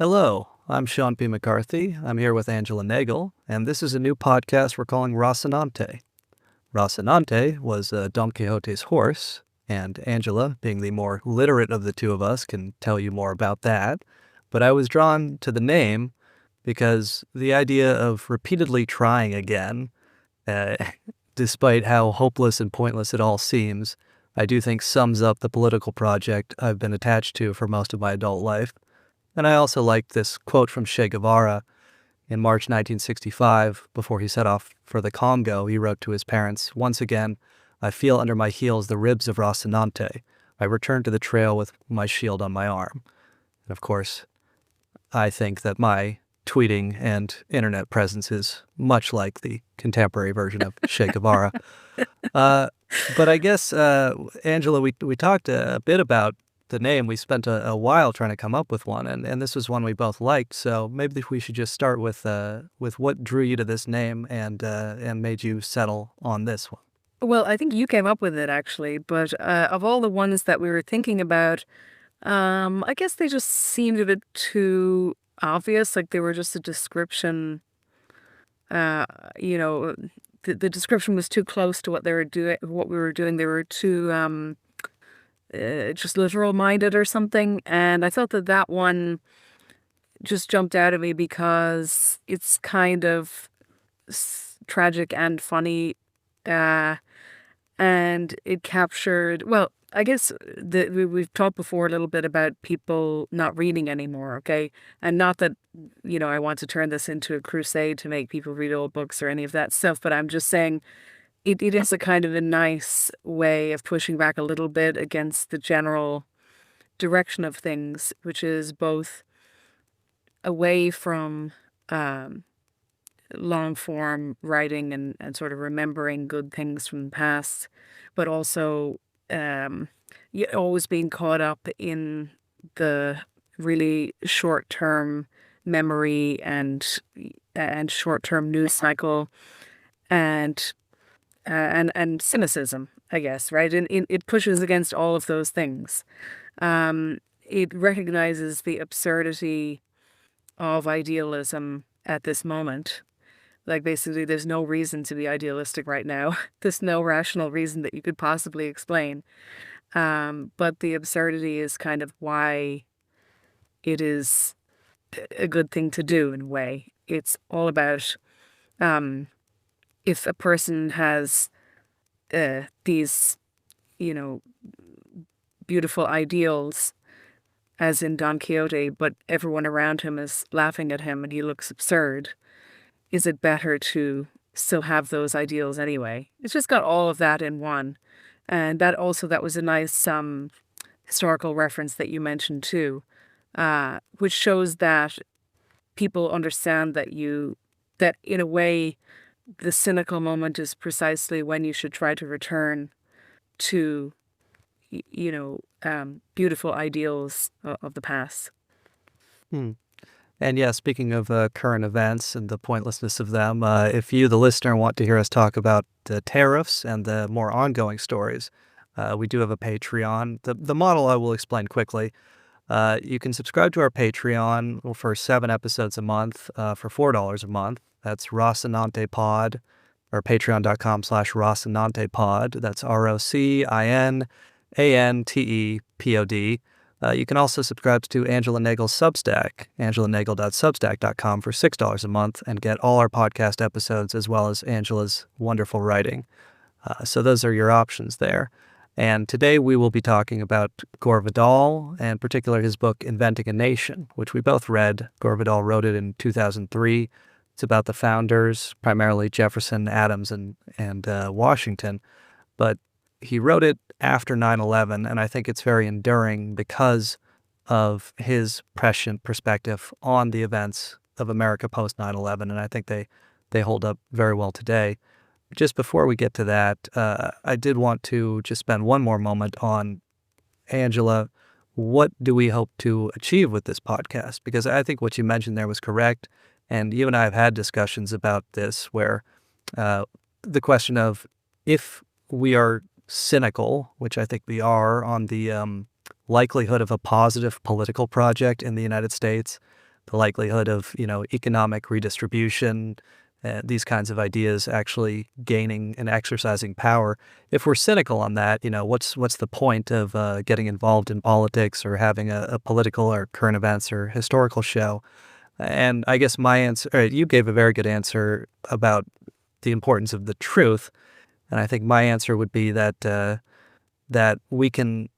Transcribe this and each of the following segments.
Hello, I'm Sean P. McCarthy. I'm here with Angela Nagel, and this is a new podcast we're calling Rocinante. Rocinante was Don Quixote's horse, and Angela, being the more literate of the two of us, can tell you more about that. But I was drawn to the name because the idea of repeatedly trying again, uh, despite how hopeless and pointless it all seems, I do think sums up the political project I've been attached to for most of my adult life. And I also like this quote from Che Guevara in March 1965, before he set off for the Congo. He wrote to his parents, "Once again, I feel under my heels the ribs of Rocinante. I return to the trail with my shield on my arm." And of course, I think that my tweeting and internet presence is much like the contemporary version of Che Guevara. Uh, but I guess, Angela, we talked a bit about the name. We spent a while trying to come up with one, and this was one we both liked. So maybe we should just start with what drew you to this name and made you settle on this one. Well, I think you came up with it actually, but of all the ones that we were thinking about, I guess they just seemed a bit too obvious. Like they were just a description. Uh, you know, the description was too close to what they were doing, what we were doing. They were too just literal minded or something. And I thought that one just jumped out at me because it's kind of tragic and funny. Uh, and it captured, well, I guess we've talked before a little bit about people not reading anymore, okay? And not that, I want to turn this into a crusade to make people read old books or any of that stuff, but I'm just saying it is a kind of a nice way of pushing back a little bit against the general direction of things, which is both away from long form writing and sort of remembering good things from the past, but also always being caught up in the really short term memory and short term news cycle and and cynicism, I guess, right? And it pushes against all of those things. It recognizes the absurdity of idealism at this moment. Like basically, there's no reason to be idealistic right now. There's no rational reason that you could possibly explain. But the absurdity is kind of why it is a good thing to do in a way. It's all about if a person has these, you know, beautiful ideals, as in Don Quixote, but everyone around him is laughing at him and he looks absurd. Is it better to still have those ideals anyway? It's just got all of that in one. And that was a nice historical reference that you mentioned too, which shows that people understand that in a way, the cynical moment is precisely when you should try to return to, beautiful ideals of the past. Hmm. And yeah, speaking of current events and the pointlessness of them, if you, the listener, want to hear us talk about the tariffs and the more ongoing stories, we do have a Patreon. The model I will explain quickly. You can subscribe to our Patreon for 7 episodes a month for $4 a month. That's rocinantepod, or patreon.com/rocinantepod. That's ROCINANTEPOD. You can also subscribe to Angela Nagel's Substack, angelanagel.substack.com, for $6 a month and get all our podcast episodes as well as Angela's wonderful writing. So those are your options there. And today we will be talking about Gore Vidal, and in particular his book Inventing a Nation, which we both read. Gore Vidal wrote it in 2003. It's about the founders, primarily Jefferson, Adams, and Washington. But he wrote it after 9/11, and I think it's very enduring because of his prescient perspective on the events of America post 9/11, and I think they hold up very well today. Just before we get to that, I did want to just spend one more moment on, Angela, what do we hope to achieve with this podcast? Because I think what you mentioned there was correct, and you and I have had discussions about this where the question of if we are cynical, which I think we are, on the likelihood of a positive political project in the United States, the likelihood of, economic redistribution, these kinds of ideas actually gaining and exercising power. If we're cynical on that, what's the point of getting involved in politics or having a political or current events or historical show? And I guess my answer, you gave a very good answer about the importance of the truth. And I think my answer would be that we can,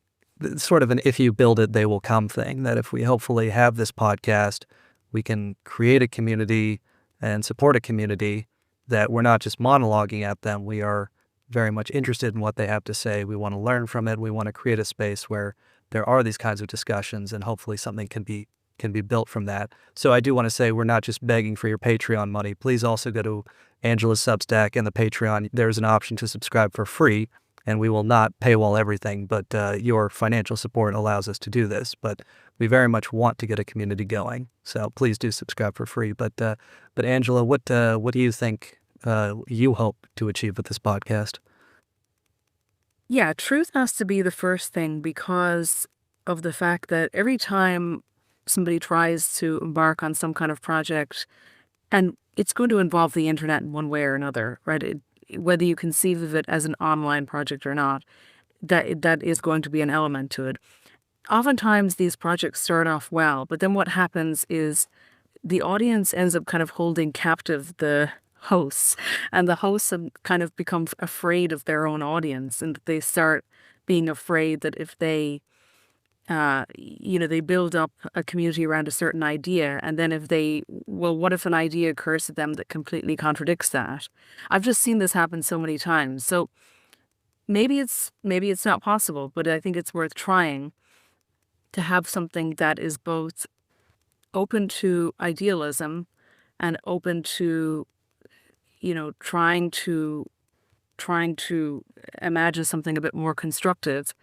sort of an if you build it, they will come thing, that if we hopefully have this podcast, we can create a community and support a community that we're not just monologuing at them. We are very much interested in what they have to say. We want to learn from it. We want to create a space where there are these kinds of discussions, and hopefully something can be built from that. So I do want to say we're not just begging for your Patreon money. Please also go to Angela's Substack and the Patreon. There's an option to subscribe for free, and we will not paywall everything, but your financial support allows us to do this. But we very much want to get a community going, so please do subscribe for free. But Angela, what do you think you hope to achieve with this podcast? Yeah, truth has to be the first thing because of the fact that every time somebody tries to embark on some kind of project, and it's going to involve the internet in one way or another, right? Whether you conceive of it as an online project or not, that is going to be an element to it. Oftentimes these projects start off well, but then what happens is the audience ends up kind of holding captive the hosts, and the hosts have kind of become afraid of their own audience, and they start being afraid that if they they build up a community around a certain idea, and then what if an idea occurs to them that completely contradicts that? I've just seen this happen so many times. So maybe it's not possible, but I think it's worth trying to have something that is both open to idealism and open to, trying to imagine something a bit more constructive,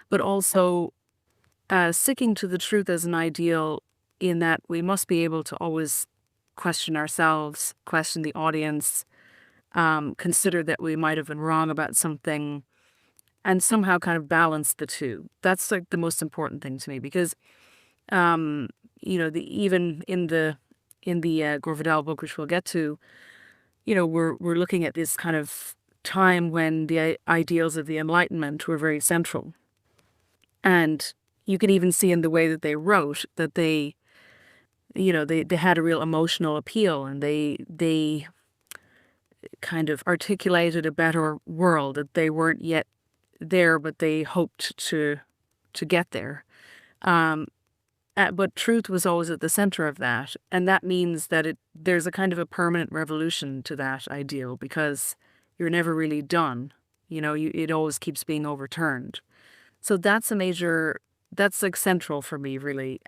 but also sticking to the truth as an ideal, in that we must be able to always question ourselves, question the audience, consider that we might have been wrong about something, and somehow kind of balance the two. That's like the most important thing to me, because even in the Gore Vidal book, which we'll get to, we're looking at this kind of time when the ideals of the Enlightenment were very central, and you can even see in the way that they wrote that they had a real emotional appeal, and they kind of articulated a better world, that they weren't yet there, but they hoped to get there. But truth was always at the center of that, and that means that there's a kind of a permanent revolution to that ideal, because you're never really done. It always keeps being overturned. So that's like central for me, really.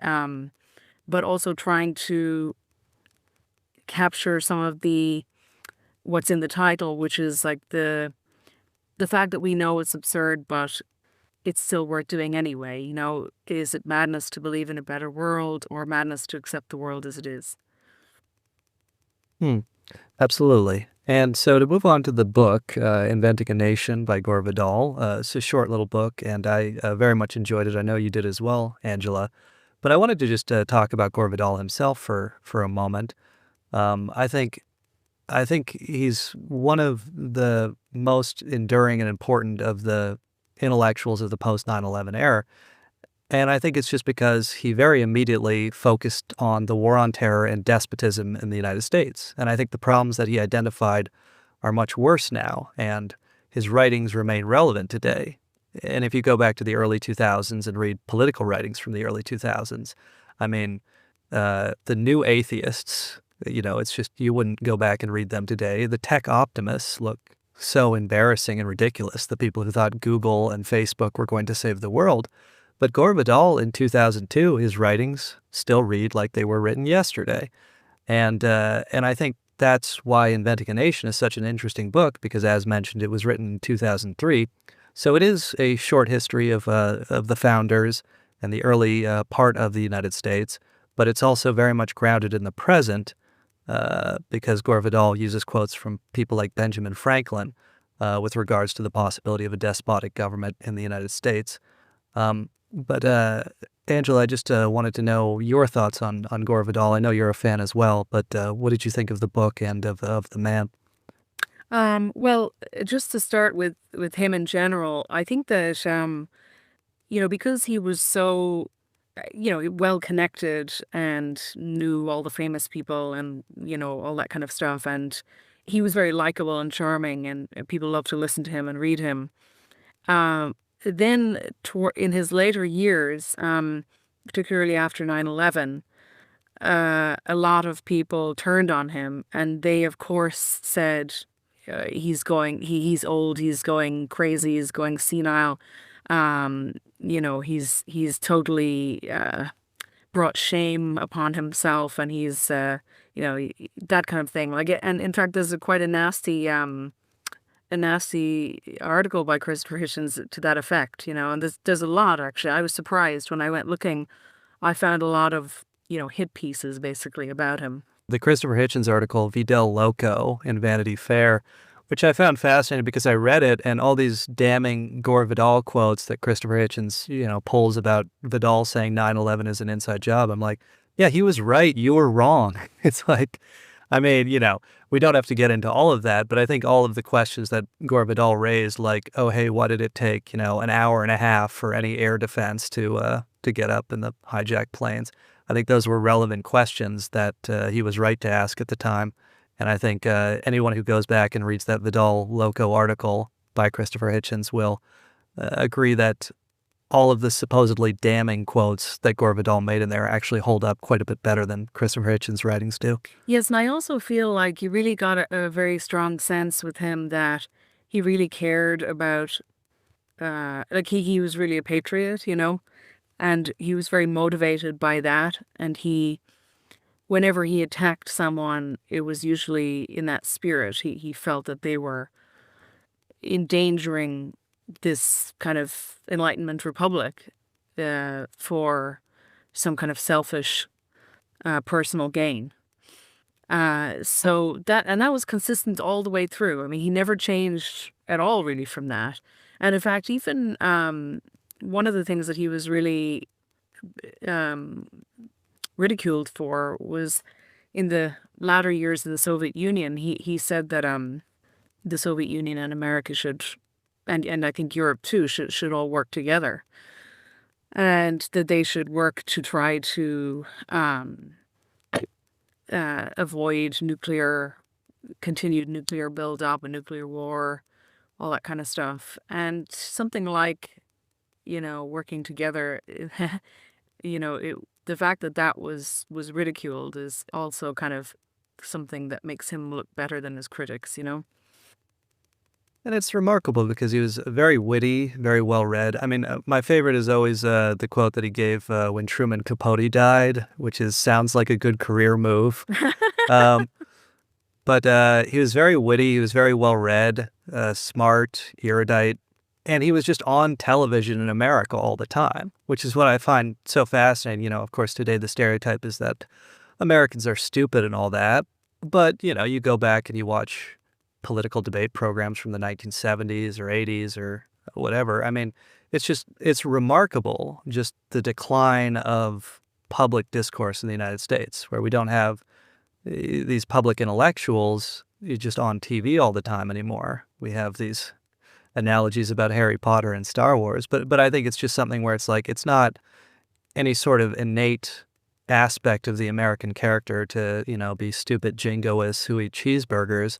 But also trying to capture some of what's in the title, which is like the fact that we know it's absurd, but it's still worth doing anyway. Is it madness to believe in a better world, or madness to accept the world as it is? Absolutely. And so to move on to the book, Inventing a Nation by Gore Vidal, it's a short little book, and I very much enjoyed it. I know you did as well, Angela. But I wanted to just talk about Gore Vidal himself for a moment. I think he's one of the most enduring and important of the intellectuals of the post-9/11 era. And I think it's just because he very immediately focused on the war on terror and despotism in the United States. And I think the problems that he identified are much worse now, and his writings remain relevant today. And if you go back to the early 2000s and read political writings from the early 2000s, I mean, the new atheists, it's just, you wouldn't go back and read them today. The tech optimists look so embarrassing and ridiculous, the people who thought Google and Facebook were going to save the world. But Gore Vidal in 2002, his writings still read like they were written yesterday. And I think that's why Inventing a Nation is such an interesting book, because as mentioned, it was written in 2003. So it is a short history of the founders and the early part of the United States, but it's also very much grounded in the present, because Gore Vidal uses quotes from people like Benjamin Franklin with regards to the possibility of a despotic government in the United States. But Angela, I just wanted to know your thoughts on Gore Vidal. I know you're a fan as well, but what did you think of the book and of the man? Well, just to start with him in general, I think that because he was so well connected and knew all the famous people and all that kind of stuff, and he was very likable and charming, and people loved to listen to him and read him. Then in his later years, particularly after 9/11, a lot of people turned on him, and they, of course, said he's old, he's going crazy, he's going senile. He's totally brought shame upon himself, and he's that kind of thing. Like, and in fact, there's quite a nasty article by Christopher Hitchens to that effect. And there's a lot, actually. I was surprised when I went looking. I found a lot of hit pieces basically about him. The Christopher Hitchens article, Vidal Loco in Vanity Fair, which I found fascinating because I read it and all these damning Gore Vidal quotes that Christopher Hitchens, pulls about Vidal saying 9/11 is an inside job. I'm like, yeah, he was right. You were wrong. It's like, I mean, we don't have to get into all of that, but I think all of the questions that Gore Vidal raised, like, oh, hey, why did it take, an hour and a half for any air defense to get up in the hijacked planes? I think those were relevant questions that he was right to ask at the time. And I think anyone who goes back and reads that Vidal Loco article by Christopher Hitchens will agree that all of the supposedly damning quotes that Gore Vidal made in there actually hold up quite a bit better than Christopher Hitchens' writings do. Yes, and I also feel like you really got a very strong sense with him that he really cared about, like he was really a patriot, and he was very motivated by that. And whenever he attacked someone, it was usually in that spirit. He felt that they were endangering this kind of Enlightenment Republic for some kind of selfish personal gain. So that was consistent all the way through. I mean, he never changed at all, really, from that. And in fact, even one of the things that he was really um, ridiculed for was in the latter years of the Soviet Union. He said that the Soviet Union and America should, and I think Europe too, should all work together, and that they should work to try to avoid continued nuclear buildup, a nuclear war, all that kind of stuff. And something like, working together, the fact that that was ridiculed is also kind of something that makes him look better than his critics. And it's remarkable because he was very witty, very well read. I mean, my favorite is always the quote that he gave when Truman Capote died, which sounds like a good career move. Um, but he was very witty. He was very well read, smart, erudite. And he was just on television in America all the time, which is what I find so fascinating. Of course, today the stereotype is that Americans are stupid and all that. But, you go back and you watch political debate programs from the 1970s or 80s or whatever. I mean, it's remarkable just the decline of public discourse in the United States, where we don't have these public intellectuals just on TV all the time anymore. We have these analogies about Harry Potter and Star Wars, but I think it's just something where it's like it's not any sort of innate aspect of the American character to, be stupid jingoists who eat cheeseburgers.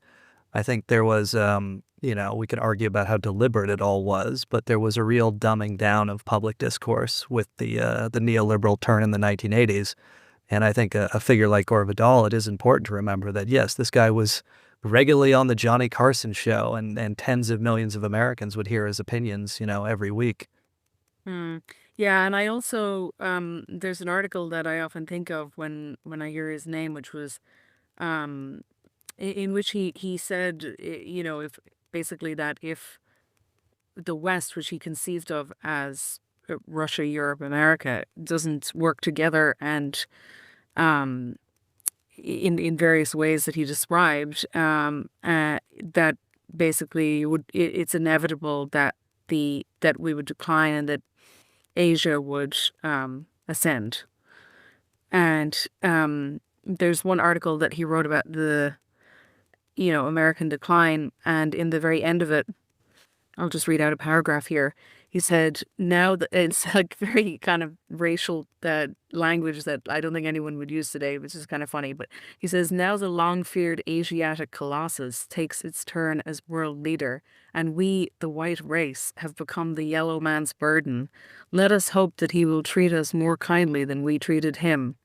I think there was, we could argue about how deliberate it all was, but there was a real dumbing down of public discourse with the neoliberal turn in the 1980s. And I think a figure like Gore Vidal, it is important to remember that, yes, this guy was regularly on the Johnny Carson show, and tens of millions of Americans would hear his opinions, every week. Mm. Yeah, and I also there's an article that I often think of when I hear his name, which was um, in which he said, if basically that if the West, which he conceived of as Russia, Europe, America, doesn't work together and um, in various ways that he described, that basically it's inevitable that we would decline, and that Asia would ascend. And there's one article that he wrote about the, American decline, and in the very end of it, I'll just read out a paragraph here. He said, now that it's like very kind of racial language that I don't think anyone would use today, which is kind of funny. But he says, now the long feared Asiatic colossus takes its turn as world leader, and we, the white race, have become the yellow man's burden. Let us hope that he will treat us more kindly than we treated him.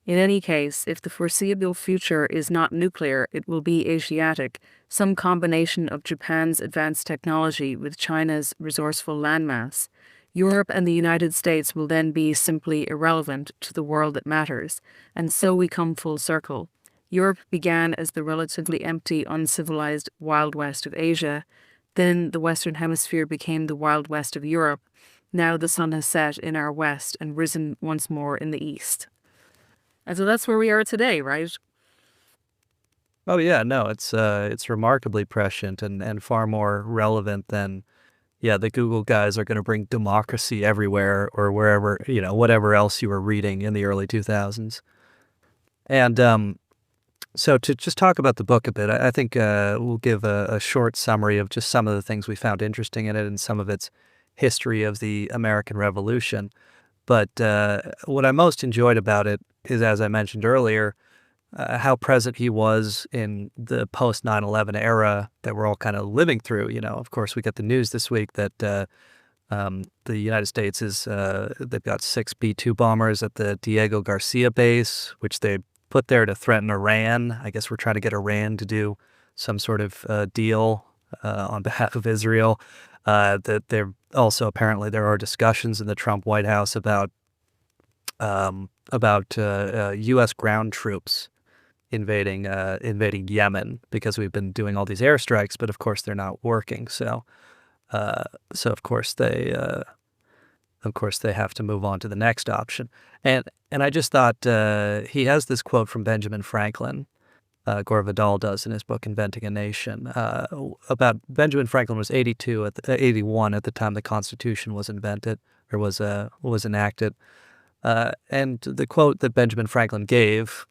In any case, if the foreseeable future is not nuclear, it will be Asiatic, some combination of Japan's advanced technology with China's resourceful landmass. Europe and the United States will then be simply irrelevant to the world that matters, and so we come full circle. Europe began as the relatively empty, uncivilized Wild West of Asia. Then the Western Hemisphere became the Wild West of Europe. Now the sun has set in our west and risen once more in the east. And so that's where we are today, right? Oh yeah, no, it's remarkably prescient and far more relevant than, yeah, the Google guys are going to bring democracy everywhere or wherever, whatever else you were reading in the early 2000s. And so to just talk about the book a bit, I think we'll give a short summary of just some of the things we found interesting in it and some of its history of the American Revolution. But what I most enjoyed about it is, as I mentioned earlier, how present he was in the post 9/11 era that we're all kind of living through. Of course, we got the news this week that the United States they've got 6 B-2 bombers at the Diego Garcia base, which they put there to threaten Iran. I guess we're trying to get Iran to do some sort of deal on behalf of Israel. That they're also, apparently there are discussions in the Trump White House about U.S. ground troops invading Yemen, because we've been doing all these airstrikes, but of course they're not working. So of course they have to move on to the next option. And I just thought he has this quote from Benjamin Franklin. Gore Vidal does in his book Inventing a Nation, about Benjamin Franklin was 81 at the time the Constitution was invented or was enacted. And the quote that Benjamin Franklin gave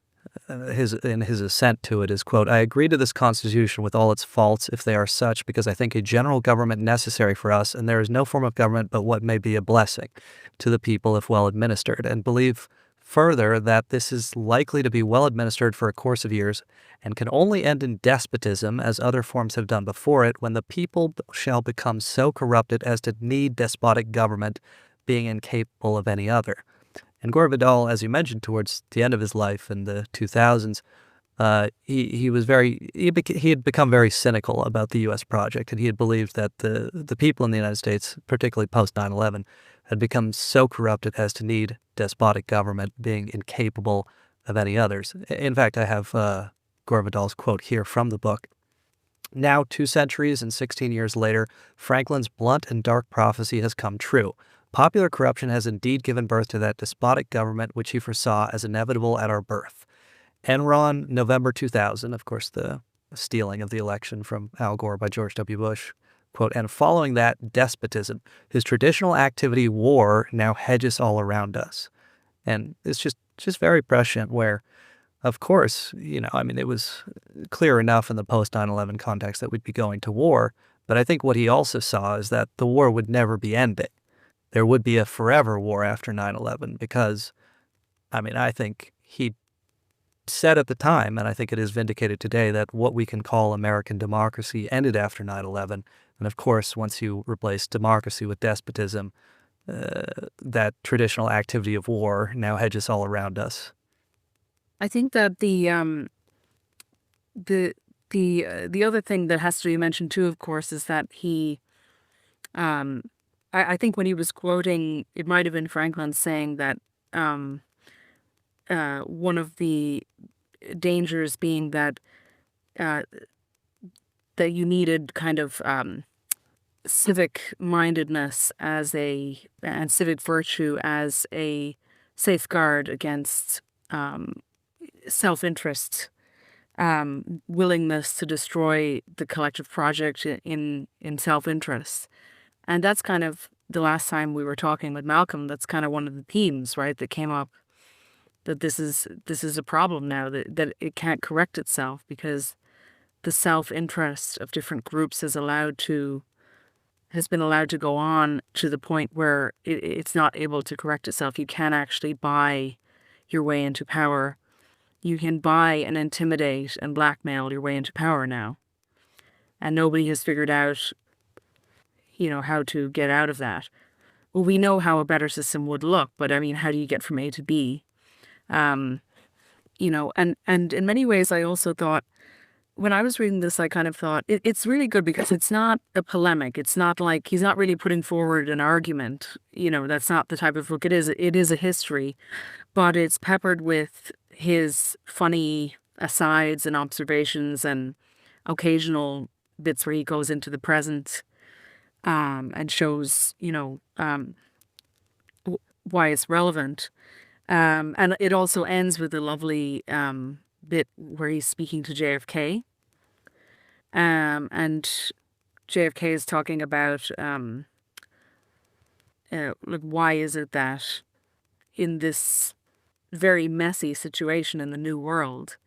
in his assent to it is, quote, "I agree to this Constitution with all its faults, if they are such, because I think a general government necessary for us, and there is no form of government but what may be a blessing to the people if well administered, and believe further that this is likely to be well administered for a course of years, and can only end in despotism, as other forms have done before it, when the people shall become so corrupted as to need despotic government, being incapable of any other." And Gore Vidal, as you mentioned, towards the end of his life in the 2000s, he had become very cynical about the U.S. project, and he had believed that the people in the United States, particularly post 9/11, had become so corrupted as to need despotic government, being incapable of any others. In fact, I have Gore Vidal's quote here from the book. "Now, 2 centuries and 16 years later, Franklin's blunt and dark prophecy has come true. Popular corruption has indeed given birth to that despotic government which he foresaw as inevitable at our birth." Enron, November 2000, of course, the stealing of the election from Al Gore by George W. Bush. Quote, "And following that, despotism. His traditional activity, war, now hedges all around us." And it's just very prescient where, of course, it was clear enough in the post 9/11 context that we'd be going to war. But I think what he also saw is that the war would never be ending. There would be a forever war after 9/11 because, I think he said at the time, and I think it is vindicated today, that what we can call American democracy ended after 9/11. And of course, once you replace democracy with despotism, that traditional activity of war now hedges all around us. I think that the other thing that has to be mentioned too, of course, is that he, I think when he was quoting, it might have been Franklin saying that one of the dangers being that that you needed kind of civic mindedness and civic virtue as a safeguard against self-interest, willingness to destroy the collective project in self-interest. And that's kind of the last time we were talking with Malcolm, that's kind of one of the themes, right, that came up, that this is a problem now, that it can't correct itself because the self-interest of different groups has been allowed to go on to the point where it's not able to correct itself. You can't actually buy your way into power. You can buy and intimidate and blackmail your way into power now. And nobody has figured out, how to get out of that. Well, we know how a better system would look, but I mean, how do you get from A to B? And in many ways, I also thought, when I was reading this, I kind of thought it's really good because it's not a polemic. It's not like he's not really putting forward an argument. That's not the type of book it is. It is a history, but it's peppered with his funny asides and observations and occasional bits where he goes into the present, and shows, why it's relevant. And it also ends with a lovely bit where he's speaking to JFK. And JFK is talking about, like, why is it that in this very messy situation in the New World,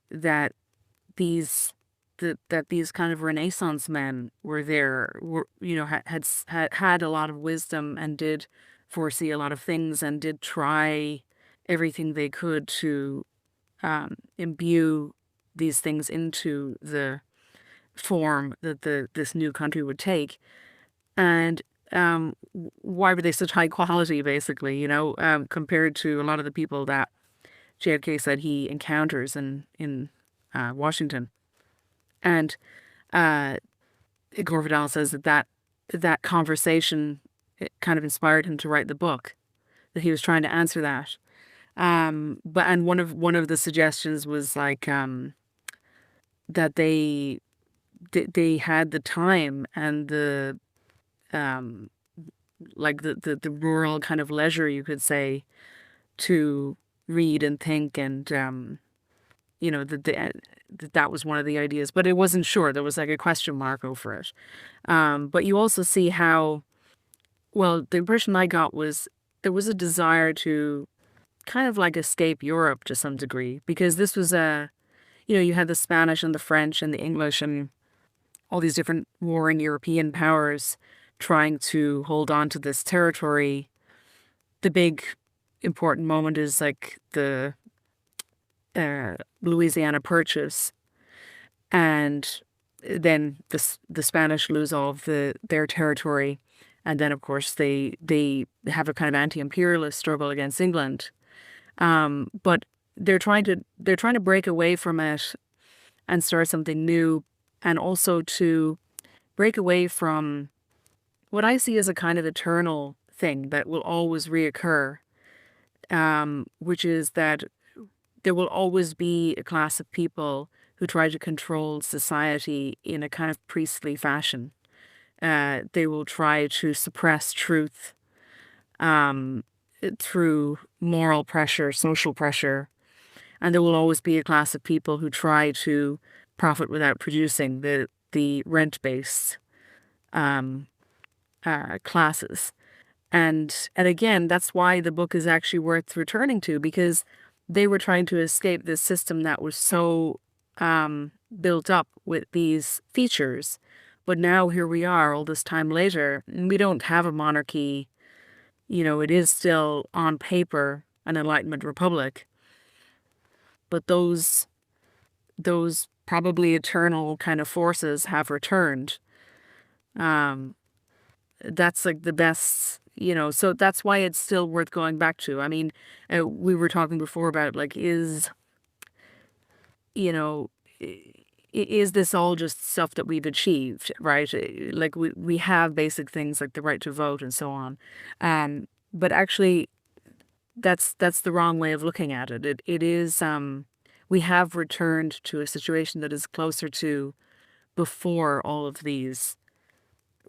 that these these kind of Renaissance men were there, had a lot of wisdom and did foresee a lot of things and did try everything they could to imbue these things into the form that this new country would take. And why were they such high quality, basically, compared to a lot of the people that JFK said he encounters in Washington. And Gore Vidal says that conversation, it kind of inspired him to write the book, that he was trying to answer that. But one of the suggestions was like, that they had the time and the like the rural kind of leisure, you could say, to read and think, and that was one of the ideas, but it wasn't sure. There was like a question mark over it. But you also see how, well, the impression I got was there was a desire to kind of like escape Europe to some degree, because this was you had the Spanish and the French and the English and all these different warring European powers trying to hold on to this territory. The big important moment is like the Louisiana Purchase, and then the Spanish lose all of their territory, and then of course they have a kind of anti-imperialist struggle against England, but they're trying to break away from it and start something new, and also to break away from what I see as a kind of eternal thing that will always reoccur, which is that there will always be a class of people who try to control society in a kind of priestly fashion. They will try to suppress truth through moral pressure, social pressure, and there will always be a class of people who try to profit without producing, the rent-based classes. And again, that's why the book is actually worth returning to, because they were trying to escape this system that was so built up with these features. But now here we are all this time later, and we don't have a monarchy. It is still on paper an Enlightenment republic. But those probably eternal kind of forces have returned. That's like the best, so that's why it's still worth going back to. I mean, we were talking before about like, is this all just stuff that we've achieved, right? Like we have basic things like the right to vote and so on. But actually that's the wrong way of looking at it. It is, we have returned to a situation that is closer to before all of these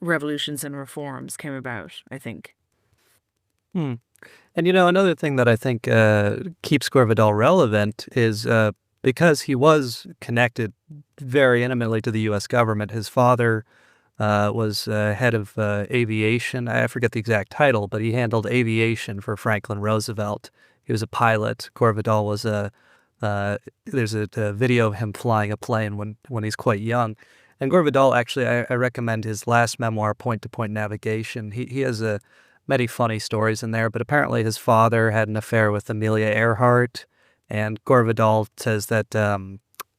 revolutions and reforms came about, I think. And another thing that I think keeps Gore Vidal relevant is because he was connected very intimately to the U.S. government. His father was head of aviation. I forget the exact title, but he handled aviation for Franklin Roosevelt. He was a pilot. Gore Vidal was there's a video of him flying a plane when he's quite young. And Gore Vidal, actually, I recommend his last memoir, Point to Point Navigation. He has many funny stories in there, but apparently his father had an affair with Amelia Earhart, and Gore Vidal says that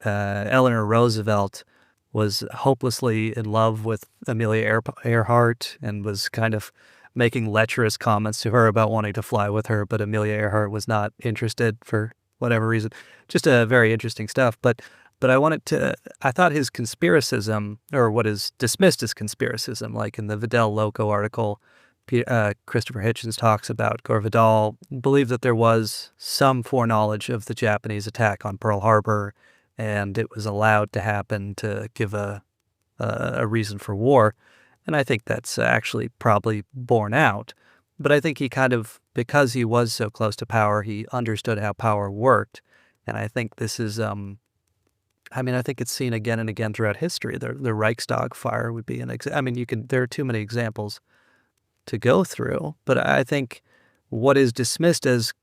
Eleanor Roosevelt was hopelessly in love with Amelia Earhart and was kind of making lecherous comments to her about wanting to fly with her, but Amelia Earhart was not interested for whatever reason. Just very interesting stuff. But I thought his conspiracism, or what is dismissed as conspiracism, like in the Vidal Loco article, Christopher Hitchens talks about Gore Vidal believed that there was some foreknowledge of the Japanese attack on Pearl Harbor, and it was allowed to happen to give a reason for war. And I think that's actually probably borne out. But I think he kind of, because he was so close to power, he understood how power worked. And I think this is, I think it's seen again and again throughout history. The Reichstag fire would be an example. There are too many examples to go through, but I think what is dismissed as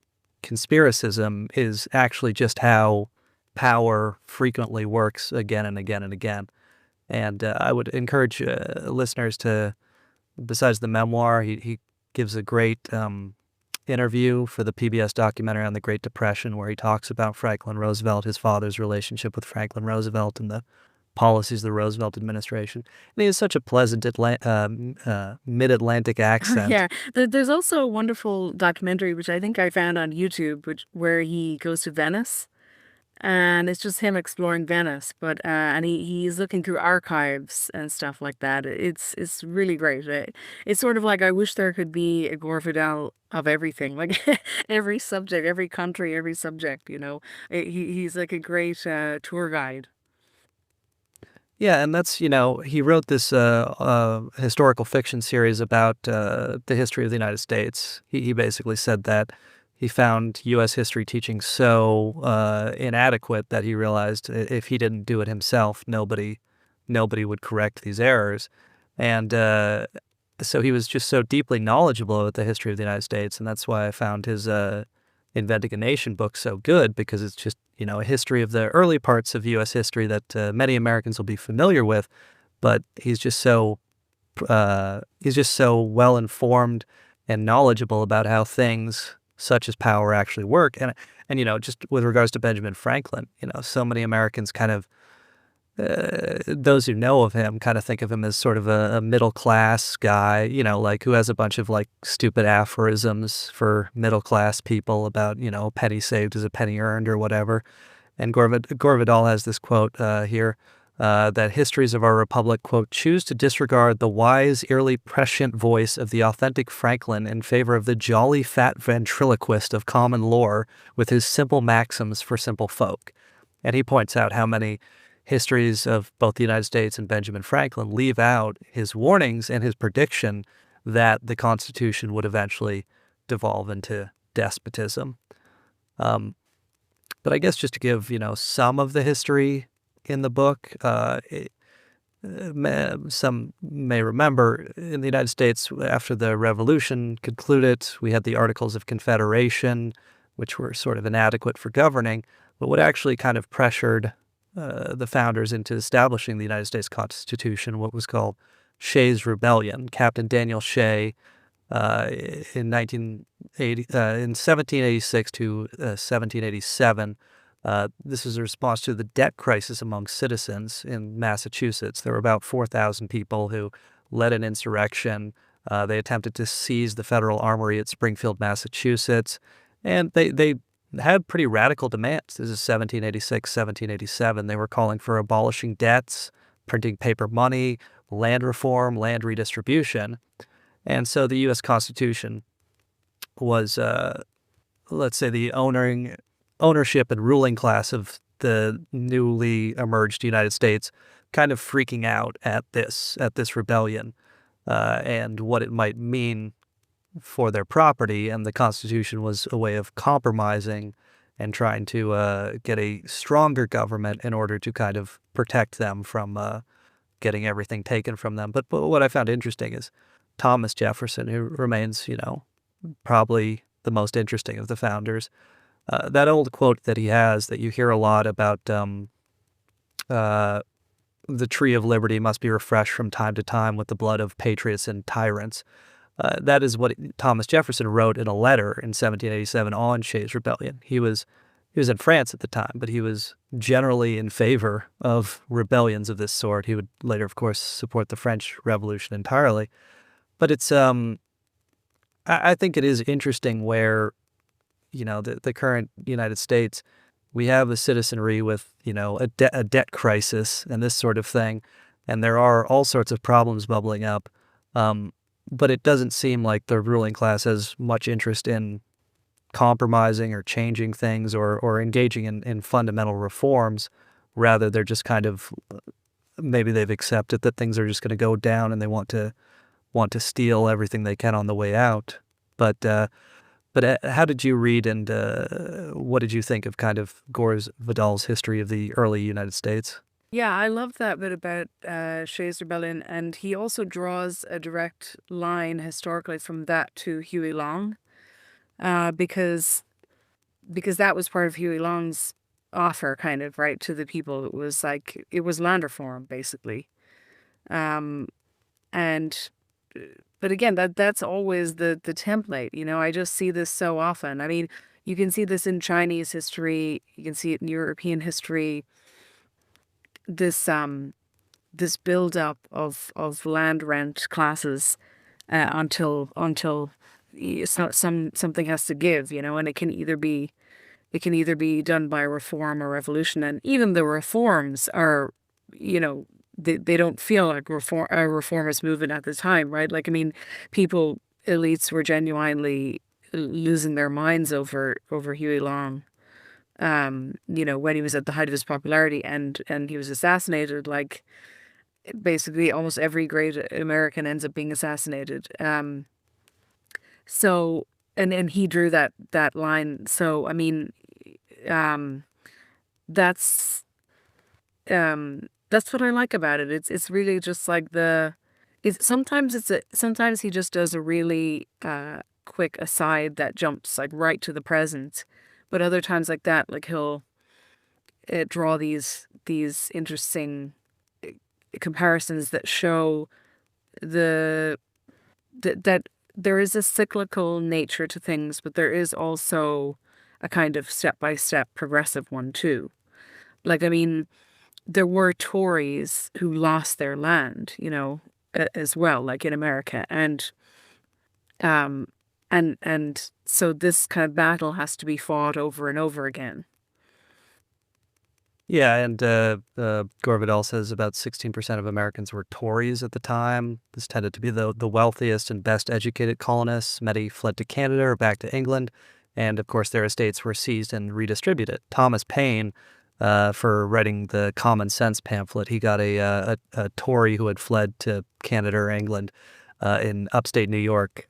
conspiracism is actually just how power frequently works again and again and again. And I would encourage listeners to, besides the memoir, he gives a great interview for the PBS documentary on the Great Depression, where he talks about Franklin Roosevelt, his father's relationship with Franklin Roosevelt, and the policies of the Roosevelt administration. And he has such a pleasant mid-Atlantic accent. Yeah, there's also a wonderful documentary, which I think I found on YouTube, where he goes to Venice. And it's just him exploring Venice, but and he's looking through archives and stuff like that. It's really great. It's sort of like, I wish there could be a Gore Vidal of everything, like every subject, every country, every subject. He's like a great tour guide. Yeah, and that's, he wrote this historical fiction series about the history of the United States. He basically said that he found U.S. history teaching so inadequate that he realized if he didn't do it himself, nobody would correct these errors. And so he was just so deeply knowledgeable about the history of the United States, and that's why I found his Inventing a Nation book so good, because it's just, a history of the early parts of U.S. history that many Americans will be familiar with, but he's just so well informed and knowledgeable about how things such as power actually work. And just with regards to Benjamin Franklin, so many Americans kind of, those who know of him kind of think of him as sort of a middle-class guy, like who has a bunch of like stupid aphorisms for middle-class people about, a penny saved is a penny earned or whatever. And Gore Vidal has this quote here, that histories of our republic, quote, choose to disregard the wise, eerily prescient voice of the authentic Franklin in favor of the jolly fat ventriloquist of common lore with his simple maxims for simple folk. And he points out how many histories of both the United States and Benjamin Franklin leave out his warnings and his prediction that the Constitution would eventually devolve into despotism. But I guess just to give, some of the history in the book, some may remember, in the United States, after the Revolution concluded, we had the Articles of Confederation, which were sort of inadequate for governing, but what actually kind of pressured the founders into establishing the United States Constitution, what was called Shays' Rebellion. Captain Daniel Shay, in 1786 to 1787, this was a response to the debt crisis among citizens in Massachusetts. There were about 4,000 people who led an insurrection. They attempted to seize the federal armory at Springfield, Massachusetts, and they had pretty radical demands. This is 1786, 1787. They were calling for abolishing debts, printing paper money, land reform, land redistribution. And so the U.S. Constitution was, let's say, the ownership and ruling class of the newly emerged United States kind of freaking out at this rebellion and what it might mean for their property. And the Constitution was a way of compromising and trying to get a stronger government in order to kind of protect them from getting everything taken from them. But what I found interesting is Thomas Jefferson, who remains, probably the most interesting of the founders. That old quote that he has that you hear a lot about, the tree of liberty must be refreshed from time to time with the blood of patriots and tyrants. That is what Thomas Jefferson wrote in a letter in 1787 on Shays' Rebellion. He was in France at the time, but he was generally in favor of rebellions of this sort. He would later, of course, support the French Revolution entirely. But it's I think it is interesting where, the current United States, we have a citizenry with, a debt crisis and this sort of thing, and there are all sorts of problems bubbling up. But it doesn't seem like the ruling class has much interest in compromising or changing things or engaging in fundamental reforms. Rather, they're just kind of, maybe they've accepted that things are just going to go down and they want to steal everything they can on the way out. But how did you read and what did you think of kind of Gore's Vidal's history of the early United States? Yeah, I love that bit about Shays' Rebellion, and he also draws a direct line historically from that to Huey Long, because that was part of Huey Long's offer, kind of, right, to the people. It was like, it was land reform, basically. Um, and but again, that's always the template. I just see this so often. I mean, you can see this in Chinese history, you can see it in European history. This build-up of land rent classes, until something has to give, and it can either be done by reform or revolution, and even the reforms are, they don't feel like a reformist movement at the time, right? Like, I mean, elites were genuinely losing their minds over Huey Long, when he was at the height of his popularity, and he was assassinated. Like, basically almost every great American ends up being assassinated. So, and he drew that line. So, I mean, um, that's that's what I like about it. It's really just like sometimes he just does a really quick aside that jumps like right to the present, but other times like that, like he'll draw these interesting comparisons that show the that there is a cyclical nature to things, but there is also a kind of step-by-step progressive one too. Like, I mean, there were Tories who lost their land, as well, like in America. Um, and so this kind of battle has to be fought over and over again. Yeah, and Gore Vidal says about 16% of Americans were Tories at the time. This tended to be the wealthiest and best educated colonists. Many fled to Canada or back to England, and of course their estates were seized and redistributed. Thomas Paine, for writing the Common Sense pamphlet, he got a Tory who had fled to Canada or England in upstate New York.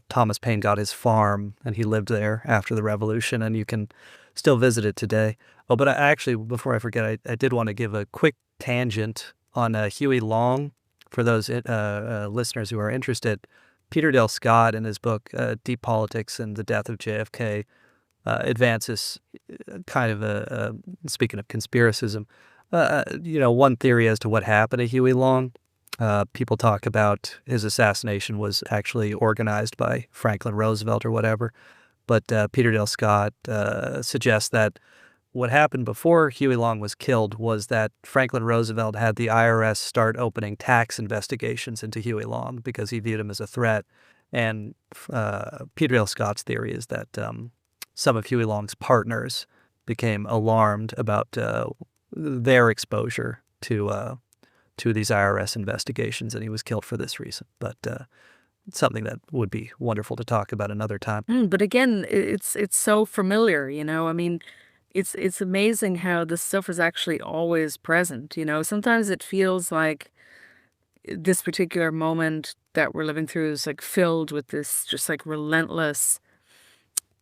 Thomas Paine got his farm, and he lived there after the Revolution, and you can still visit it today. Oh, but I actually, before I forget, I did want to give a quick tangent on Huey Long for those listeners who are interested. Peter Dale Scott, in his book Deep Politics and the Death of JFK, advances kind of speaking of conspiracism, one theory as to what happened to Huey Long. People talk about his assassination was actually organized by Franklin Roosevelt or whatever. But Peter Dale Scott suggests that what happened before Huey Long was killed was that Franklin Roosevelt had the IRS start opening tax investigations into Huey Long because he viewed him as a threat. And Peter Dale Scott's theory is that some of Huey Long's partners became alarmed about their exposure to these IRS investigations, and he was killed for this reason. But it's something that would be wonderful to talk about another time. But again, it's so familiar, I mean, it's amazing how this stuff is actually always present. Sometimes it feels like this particular moment that we're living through is like filled with this just like relentless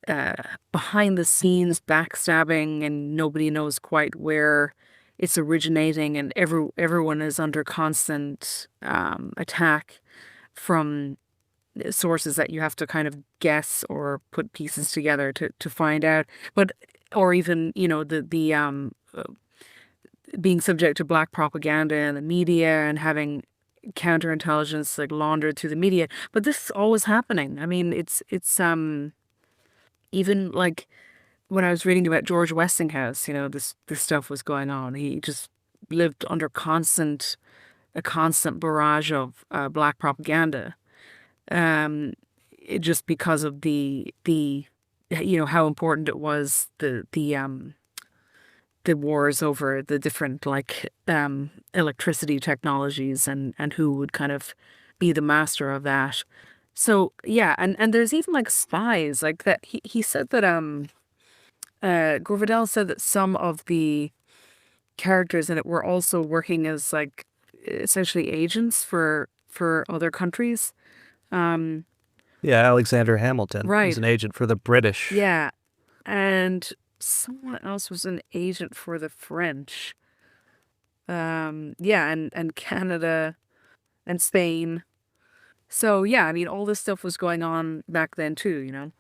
behind the scenes backstabbing, and nobody knows quite where it's originating, and everyone is under constant attack from sources that you have to kind of guess or put pieces together to find out. But or even, the being subject to black propaganda in the media and having counterintelligence like laundered through the media. But this is always happening. I mean, it's even like when I was reading about George Westinghouse, this stuff was going on. He just lived under a constant barrage of black propaganda. Just because of the how important it was, the wars over the different like electricity technologies, and who would kind of be the master of that. So yeah, and there's even like spies like that. He said that Gore Vidal said that some of the characters in it were also working as like essentially agents for other countries. Um, Yeah, Alexander Hamilton was right. an agent for the British. Yeah. And someone else was an agent for the French. Yeah, and Canada and Spain. So yeah, I mean, all this stuff was going on back then too.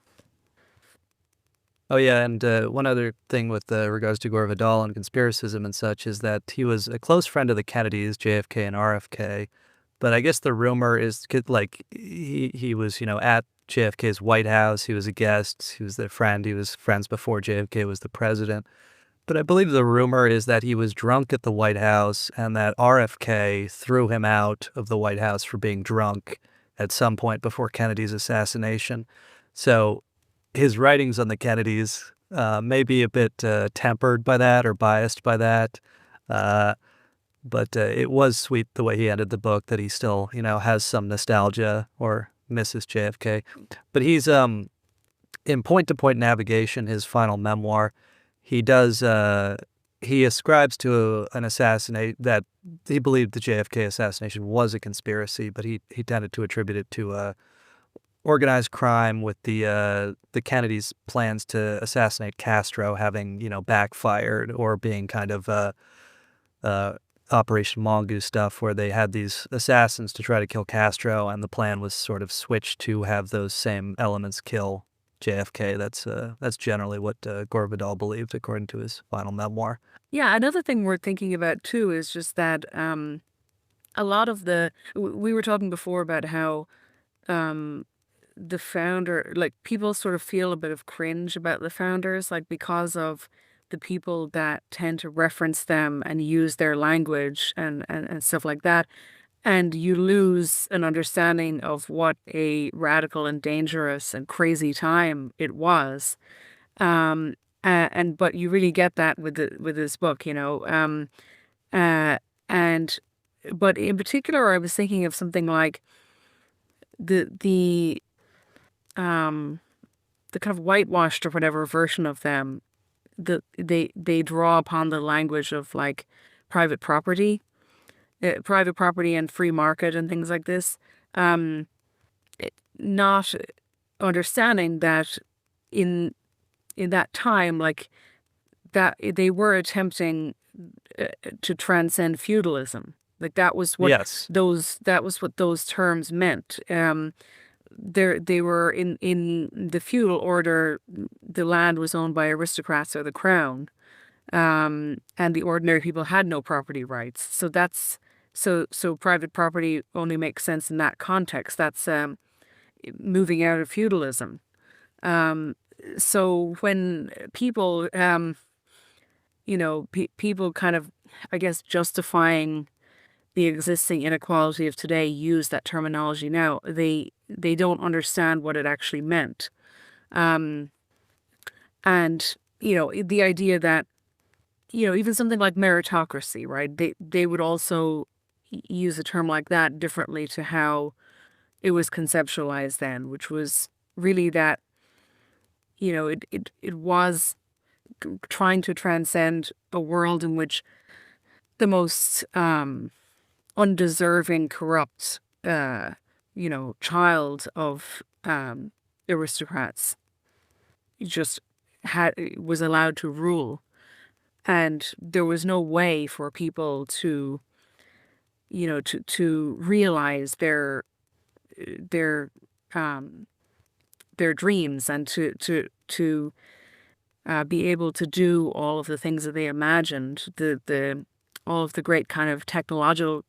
Oh yeah, and one other thing with regards to Gore Vidal and conspiracism and such is that he was a close friend of the Kennedys, JFK and RFK. But I guess the rumor is like he was at JFK's White House. He was a guest. He was their friend. He was friends before JFK was the president. But I believe the rumor is that he was drunk at the White House and that RFK threw him out of the White House for being drunk at some point before Kennedy's assassination. So his writings on the Kennedys may be a bit tempered by that or biased by that. But it was sweet the way he ended the book, that he still, has some nostalgia or misses JFK. But he's in Point to Point Navigation, his final memoir, he does he ascribes to an assassinate that he believed the JFK assassination was a conspiracy, but he tended to attribute it to organized crime, with the Kennedys' plans to assassinate Castro having backfired, or being kind of Operation Mongoose stuff, where they had these assassins to try to kill Castro, and the plan was sort of switched to have those same elements kill JFK. That's generally what Gore Vidal believed, according to his final memoir. Yeah, another thing we're thinking about too is just that a lot of we were talking before about how um, the founder, like people sort of feel a bit of cringe about the founders, like because of the people that tend to reference them and use their language and stuff like that. And you lose an understanding of what a radical and dangerous and crazy time it was. Um, but you really get that with this book. Uh, and but in particular, I was thinking of something like the um the kind of whitewashed or whatever version of them. They draw upon the language of like private property, private property and free market and things like this. Um, Not understanding that in that time, like that they were attempting to transcend feudalism. Like Yes. that was what those terms meant. They were in the feudal order. The land was owned by aristocrats or the crown, and the ordinary people had no property rights. So so private property only makes sense in that context. That's moving out of feudalism. Um, so when people, people kind of, I guess, justifying the existing inequality of today use that terminology now, they don't understand what it actually meant. Um, and the idea that even something like meritocracy, right? They would also use a term like that differently to how it was conceptualized then, which was really that it was trying to transcend a world in which the most undeserving, corrupt, child of aristocrats just was allowed to rule. and there was no way for people to, to realize their um, their dreams, and to be able to do all of the things that they imagined, the all of the great kind of technological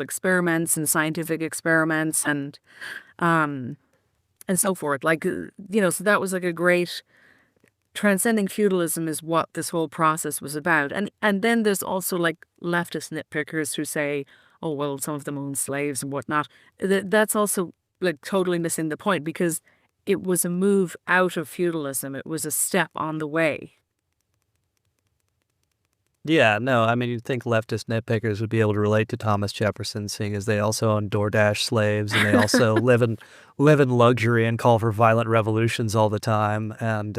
experiments and scientific experiments, um and so forth. Like, so that was like a great transcending feudalism is what this whole process was about. And then there's also like leftist nitpickers who say, oh well, some of them own slaves and whatnot. That's also like totally missing the point, because it was a move out of feudalism. It was a step on the way. Yeah, no, I mean, you'd think leftist nitpickers would be able to relate to Thomas Jefferson, seeing as they also own DoorDash slaves, and they also live in luxury and call for violent revolutions all the time. And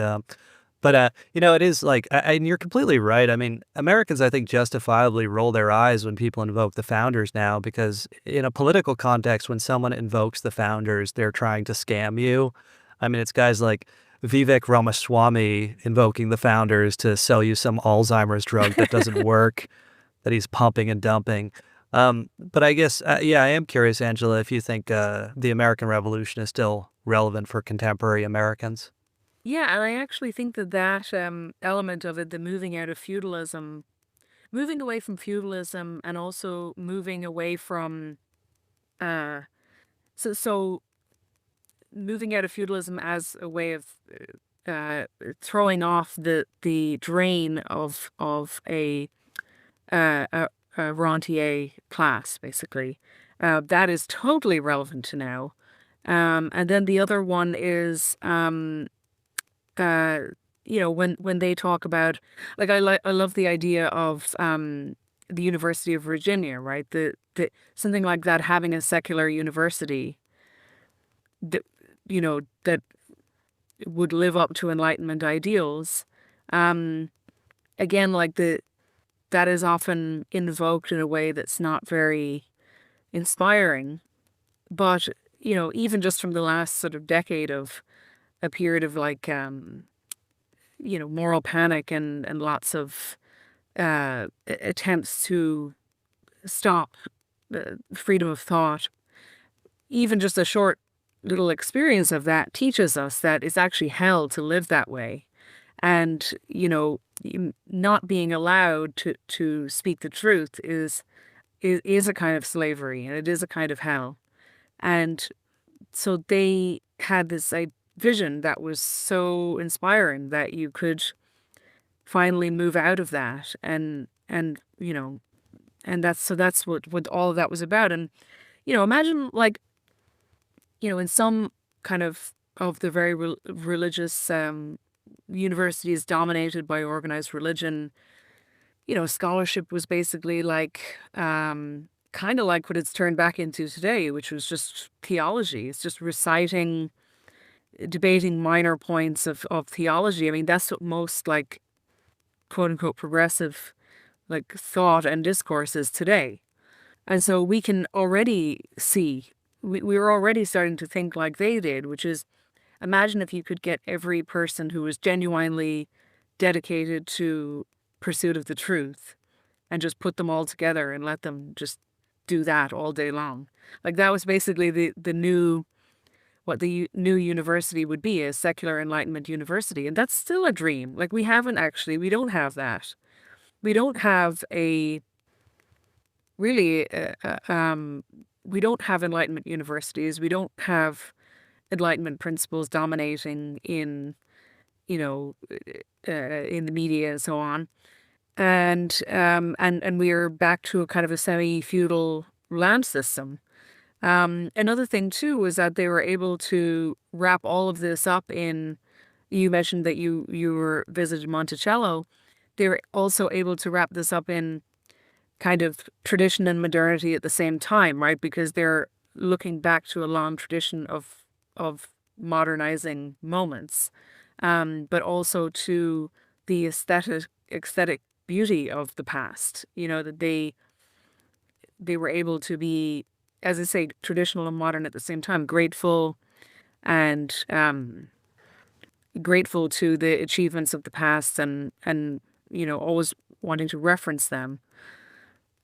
it is like, and you're completely right. I mean, Americans, I think, justifiably roll their eyes when people invoke the founders now, because in a political context, when someone invokes the founders, they're trying to scam you. I mean, it's guys like Vivek Ramaswamy invoking the founders to sell you some Alzheimer's drug that doesn't work, that he's pumping and dumping. But I guess, yeah, I am curious, Angela, if you think the American Revolution is still relevant for contemporary Americans. Yeah, and I actually think that element of it, the moving out of feudalism, moving away from feudalism, and also moving away from uh, so moving out of feudalism as a way of throwing off the drain of a rentier class, basically. That is totally relevant to now. And then the other one is, uh, when they talk about, like, I love the idea of the University of Virginia, right? The something like that, having a secular university that that would live up to Enlightenment ideals. Um, Again, like that is often invoked in a way that's not very inspiring. But even just from the last sort of decade of a period of like moral panic and lots of attempts to stop freedom of thought, even just a short little experience of that teaches us that it's actually hell to live that way. And, not being allowed to speak the truth is a kind of slavery, and it is a kind of hell. And so they had this vision that was so inspiring that you could finally move out of that, and that's what all of that was about. And imagine, like, in some kind of the very religious universities dominated by organized religion, scholarship was basically like kind of like what it's turned back into today, which was just theology. It's just reciting, debating minor points of theology. I mean, that's what most, like, quote unquote progressive, like, thought and discourse is today. And so we can already see, we're already starting to think like they did, which is, imagine if you could get every person who was genuinely dedicated to pursuit of the truth and just put them all together and let them just do that all day long. Like, that was basically the new, what the new university would be, a secular Enlightenment university. And that's still a dream. Like, we don't have that. We don't have a really, we don't have Enlightenment universities. We don't have Enlightenment principles dominating in the media and so on. And we are back to a kind of a semi-feudal land system. Another thing too was that they were able to wrap all of this up in. You mentioned that you were visited Monticello. They were also able to wrap this up in kind of tradition and modernity at the same time, right? Because they're looking back to a long tradition of modernizing moments, but also to the aesthetic beauty of the past. That they were able to be, as I say, traditional and modern at the same time, and grateful to the achievements of the past, and always wanting to reference them.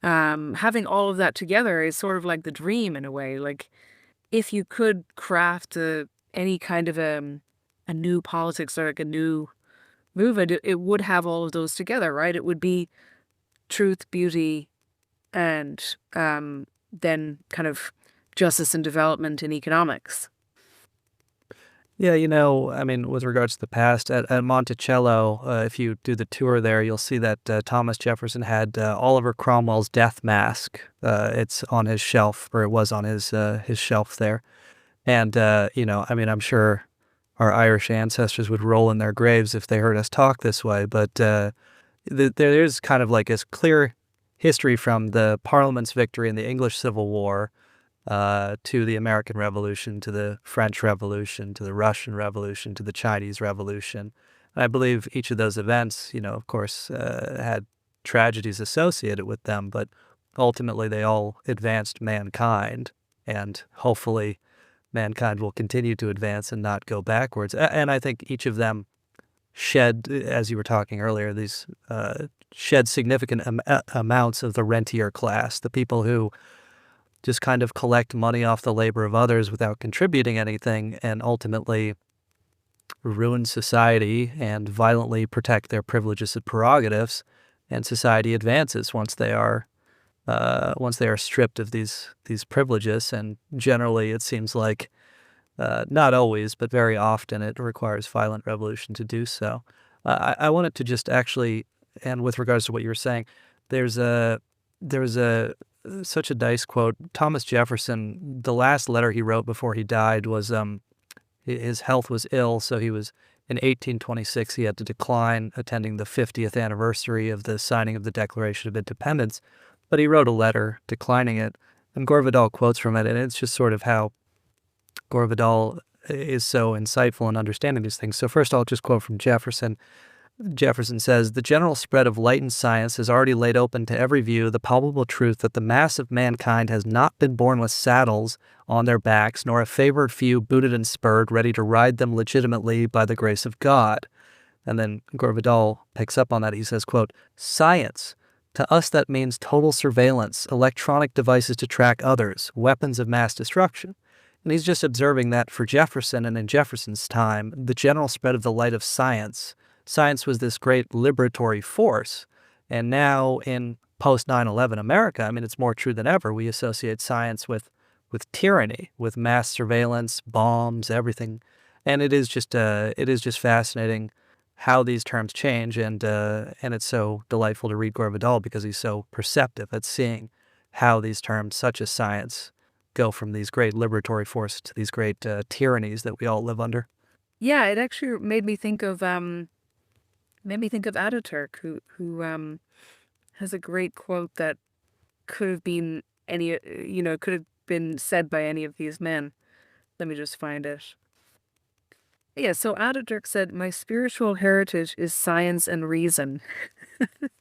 Having all of that together is sort of like the dream in a way. Like if you could craft any kind of a new politics or like a new movement, it would have all of those together, right? It would be truth, beauty, and then kind of justice and development in economics. Yeah, I mean, with regards to the past, at Monticello, if you do the tour there, you'll see that Thomas Jefferson had Oliver Cromwell's death mask. It's on his shelf, or it was on his shelf there. And, I mean, I'm sure our Irish ancestors would roll in their graves if they heard us talk this way, but there is kind of like this clear history from the Parliament's victory in the English Civil War to the American Revolution, to the French Revolution, to the Russian Revolution, to the Chinese Revolution. And I believe each of those events, of course, had tragedies associated with them, but ultimately they all advanced mankind, and hopefully mankind will continue to advance and not go backwards. And I think each of them shed, as you were talking earlier, these shed significant amounts of the rentier class, the people who just kind of collect money off the labor of others without contributing anything, and ultimately ruin society and violently protect their privileges and prerogatives, and society advances once they are stripped of these privileges. And generally, it seems like not always, but very often, it requires violent revolution to do so. I wanted to just actually, and with regards to what you were saying, there was such a nice quote. Thomas Jefferson, the last letter he wrote before he died was his health was ill, so he was in 1826 he had to decline attending the 50th anniversary of the signing of the Declaration of Independence, but he wrote a letter declining it, and Gore Vidal quotes from it, and it's just sort of how Gore Vidal is so insightful in understanding these things. So first I'll just quote from Jefferson. Jefferson says, "The general spread of light and science has already laid open to every view the palpable truth that the mass of mankind has not been born with saddles on their backs, nor a favored few booted and spurred, ready to ride them legitimately by the grace of God." And then Gore Vidal picks up on that. He says, quote, "Science. To us that means total surveillance, electronic devices to track others, weapons of mass destruction." And he's just observing that for Jefferson and in Jefferson's time, the general spread of the light of science was this great liberatory force. And now in post 9/11 America, I mean, it's more true than ever. We associate science with tyranny, with mass surveillance, bombs, everything. And it is just fascinating how these terms change. And it's so delightful to read Gore Vidal because he's so perceptive at seeing how these terms, such as science, go from these great liberatory forces to these great tyrannies that we all live under. Yeah, it actually made me think of Ataturk, who has a great quote that could have been could have been said by any of these men. Let me just find it. Yeah, so Ataturk said, "My spiritual heritage is science and reason."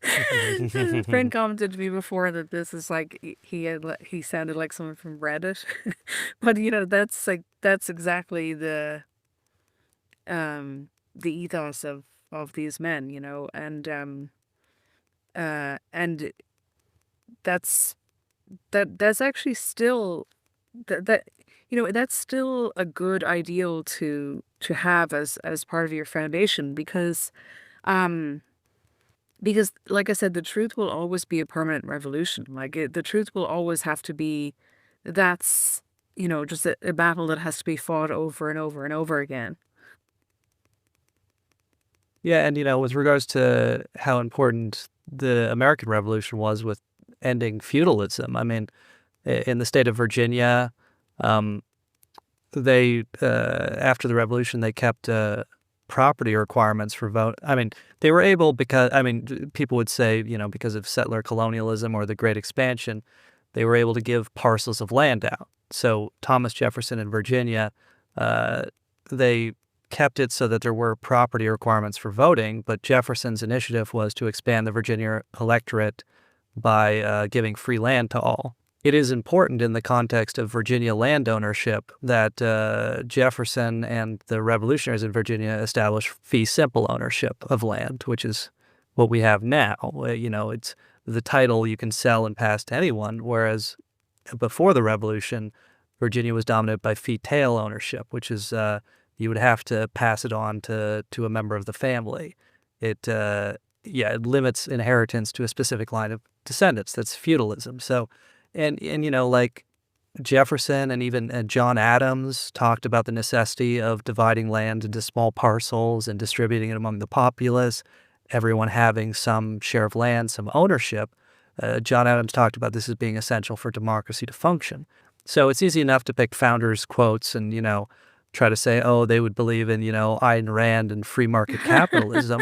A friend commented to me before that this is like he sounded like someone from Reddit, but that's exactly the ethos of these men, and that's actually still that's still a good ideal to have as part of your foundation, because like I said, the truth will always be a permanent revolution. The truth will always have to be, that's just a battle that has to be fought over and over and over again. Yeah, and with regards to how important the American Revolution was with ending feudalism, I mean, in the state of Virginia, they after the Revolution they kept property requirements for vote. I mean, they were able because people would say because of settler colonialism or the Great Expansion, they were able to give parcels of land out. So Thomas Jefferson in Virginia, they kept it so that there were property requirements for voting, but Jefferson's initiative was to expand the Virginia electorate by giving free land to all. It is important in the context of Virginia land ownership that Jefferson and the revolutionaries in Virginia established fee simple ownership of land, which is what we have now. It's the title you can sell and pass to anyone, whereas before the Revolution, Virginia was dominated by fee-tail ownership, which is you would have to pass it on to a member of the family. It limits inheritance to a specific line of descendants. That's feudalism. So, and like Jefferson and even John Adams talked about the necessity of dividing land into small parcels and distributing it among the populace, everyone having some share of land, some ownership. John Adams talked about this as being essential for democracy to function. So it's easy enough to pick founders' quotes and, try to say, oh, they would believe in, Ayn Rand and free market capitalism.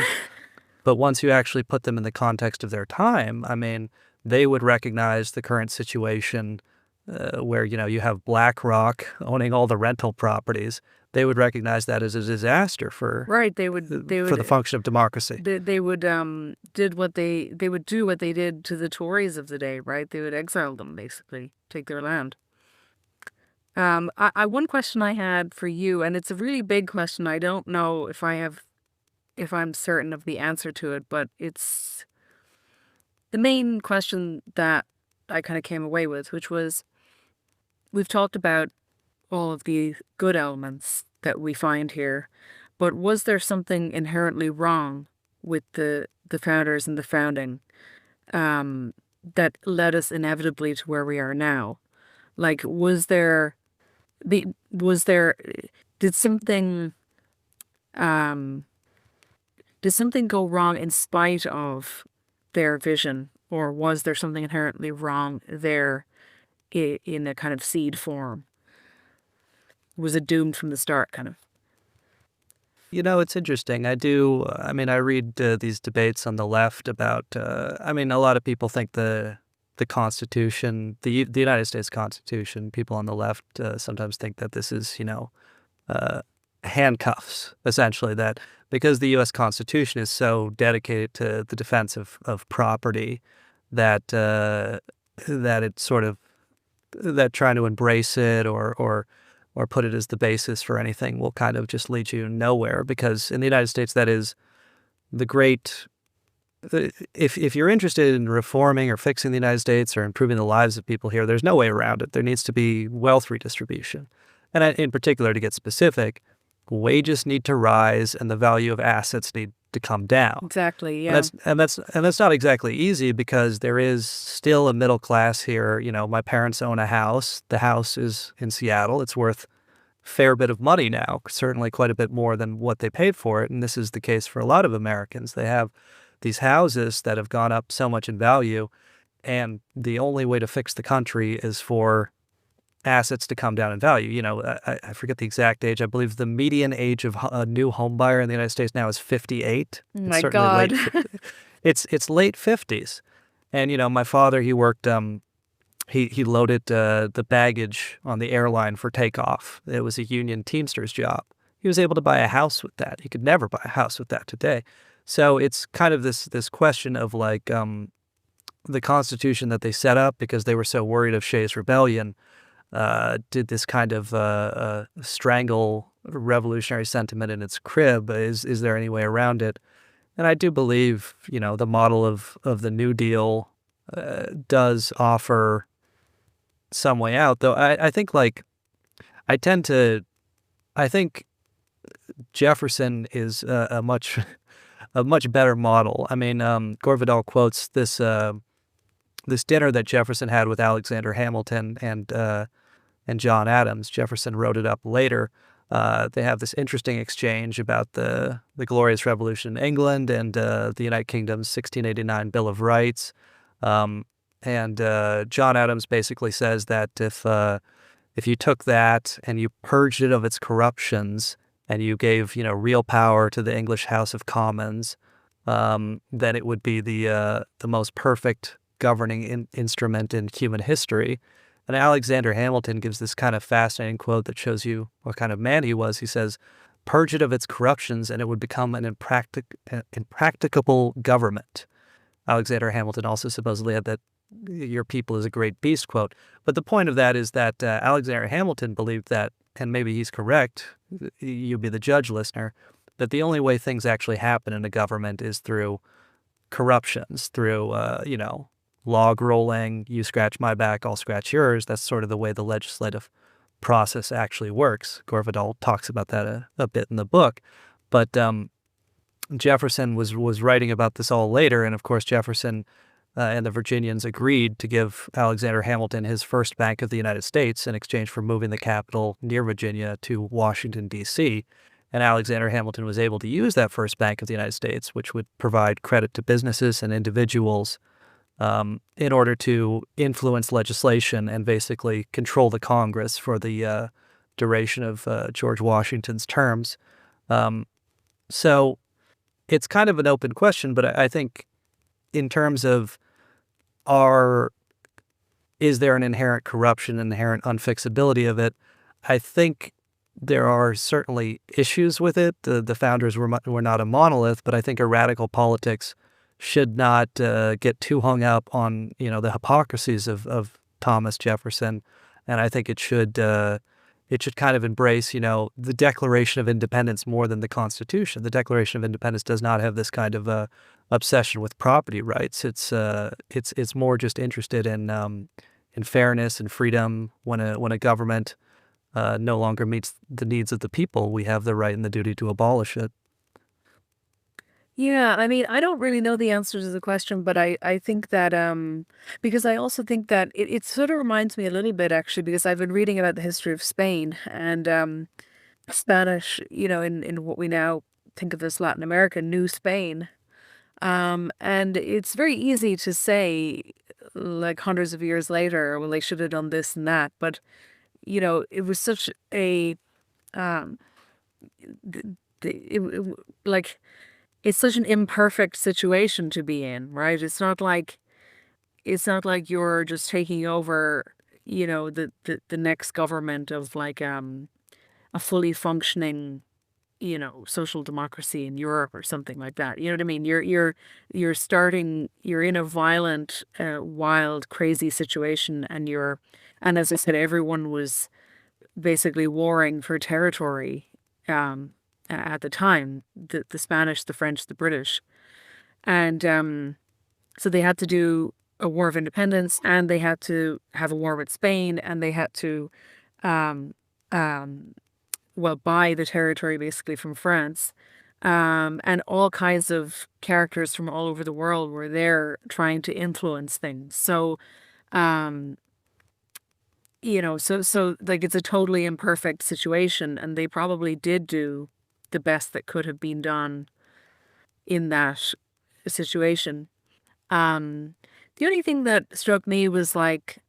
But once you actually put them in the context of their time, I mean, they would recognize the current situation where, you have BlackRock owning all the rental properties. They would recognize that as a disaster for Right. They would for the function of democracy. they would they would do what they did to the Tories of the day, right? They would exile them, basically, take their land. One question I had for you, and it's a really big question. I don't know if I'm certain of the answer to it, but it's the main question that I kind of came away with, which was, we've talked about all of the good elements that we find here, but was there something inherently wrong with the founders and the founding that led us inevitably to where we are now? Like, did something go wrong in spite of their vision, or was there something inherently wrong there in a kind of seed form? Was it doomed from the start, kind of? It's interesting. I read these debates on the left about, a lot of people think the Constitution, the United States Constitution, people on the left sometimes think that this is, handcuffs, essentially, that because the U.S. Constitution is so dedicated to the defense of property, that it's sort of, that trying to embrace it or put it as the basis for anything will kind of just lead you nowhere, because in the United States, that is the great... If you're interested in reforming or fixing the United States or improving the lives of people here, there's no way around it. There needs to be wealth redistribution. And in particular, to get specific, wages need to rise and the value of assets need to come down. Exactly, yeah. And that's not exactly easy, because there is still a middle class here. My parents own a house. The house is in Seattle. It's worth a fair bit of money now, certainly quite a bit more than what they paid for it. And this is the case for a lot of Americans. They have these houses that have gone up so much in value, and the only way to fix the country is for assets to come down in value. I forget the exact age. I believe the median age of a new home buyer in the United States now is 58. Oh my God. It's late 50s. And, my father, he worked, he loaded the baggage on the airline for takeoff. It was a union Teamsters job. He was able to buy a house with that. He could never buy a house with that today. So it's kind of this question of like the Constitution that they set up because they were so worried of Shays' Rebellion did this kind of strangle revolutionary sentiment in its crib. Is there any way around it? And I do believe, the model of the New Deal does offer some way out, though I think I think Jefferson is a much better model. I mean, Gore Vidal quotes this dinner that Jefferson had with Alexander Hamilton and John Adams. Jefferson wrote it up later. They have this interesting exchange about the Glorious Revolution in England and the United Kingdom's 1689 Bill of Rights. And John Adams basically says that if you took that and you purged it of its corruptions and you gave real power to the English House of Commons, then it would be the most perfect governing instrument in human history. And Alexander Hamilton gives this kind of fascinating quote that shows you what kind of man he was. He says, "Purge it of its corruptions, and it would become an impracticable government." Alexander Hamilton also supposedly had that "your people is a great beast" quote. But the point of that is that Alexander Hamilton believed that, and maybe he's correct, you'll be the judge, listener, that the only way things actually happen in a government is through corruptions through, log rolling, you scratch my back, I'll scratch yours. That's sort of the way the legislative process actually works. Gore Vidal talks about that a bit in the book. But Jefferson was writing about this all later, and of course Jefferson and the Virginians agreed to give Alexander Hamilton his first Bank of the United States in exchange for moving the capital near Virginia to Washington, D.C., and Alexander Hamilton was able to use that first Bank of the United States, which would provide credit to businesses and individuals in order to influence legislation and basically control the Congress for the duration of George Washington's terms. So it's kind of an open question, but I think in terms of is there an inherent corruption, inherent unfixability of it, I think there are certainly issues with it. The founders were not a monolith, but I think a radical politics should not get too hung up on the hypocrisies of Thomas Jefferson, and I think it should kind of embrace the Declaration of Independence more than the Constitution. The Declaration of Independence does not have this kind of obsession with property rights. It's more just interested in fairness and freedom. When a government no longer meets the needs of the people, we have the right and the duty to abolish it. Yeah, I mean, I don't really know the answer to the question, but I think that because I also think that it sort of reminds me a little bit actually, because I've been reading about the history of Spain and Spanish, in what we now think of as Latin America, New Spain. And it's very easy to say, like hundreds of years later, well, they should have done this and that, but it was such a um, th- like it's such an imperfect situation to be in, right? It's not like you're just taking over, the next government of like a fully functioning, social democracy in Europe or something like that. You know what I mean? You're in a violent, wild, crazy situation, and as I said, everyone was basically warring for territory at the time, the Spanish, the French, the British. And so they had to do a war of independence, and they had to have a war with Spain, and they had to, um, um, buy the territory basically from France. And all kinds of characters from all over the world were there trying to influence things. So, um, so like it's a totally imperfect situation, and they probably did do the best that could have been done in that situation. Um, the only thing that struck me was like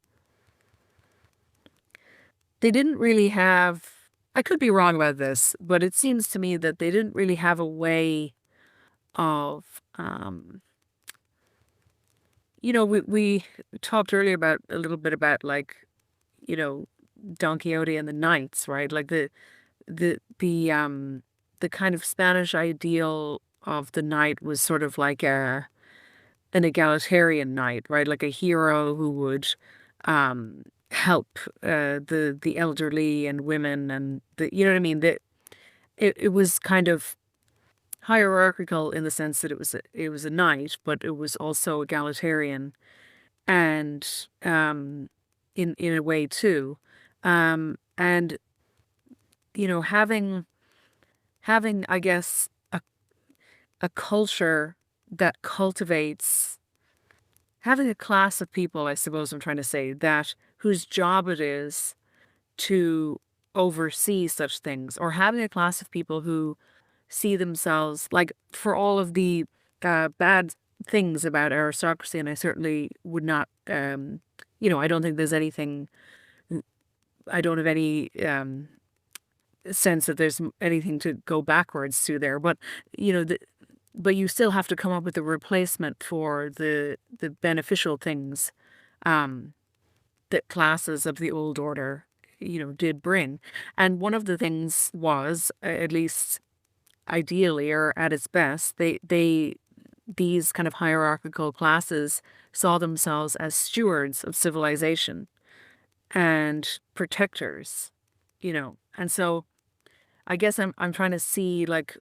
they didn't really have, I could be wrong about this, but it seems to me that they didn't really have a way of, we talked earlier about a little bit about like, you know, Don Quixote and the knights, right? Like the kind of Spanish ideal of the knight was sort of like an egalitarian knight, right? Like a hero who would help the elderly and women and you know what I mean? That it was kind of hierarchical in the sense that it was a knight, but it was also egalitarian and in a way too. And having I guess a culture that cultivates having a class of people, I suppose I'm trying to say, that whose job it is to oversee such things, or having a class of people who see themselves like for all of the bad things about aristocracy, and I certainly would not, I don't think there's anything, I don't have any sense that there's anything to go backwards to there, but you know, the, but you still have to come up with a replacement for the beneficial things um, that classes of the old order, did bring. And one of the things was, at least ideally or at its best, these kind of hierarchical classes saw themselves as stewards of civilization and protectors, And so I guess I'm trying to see, like,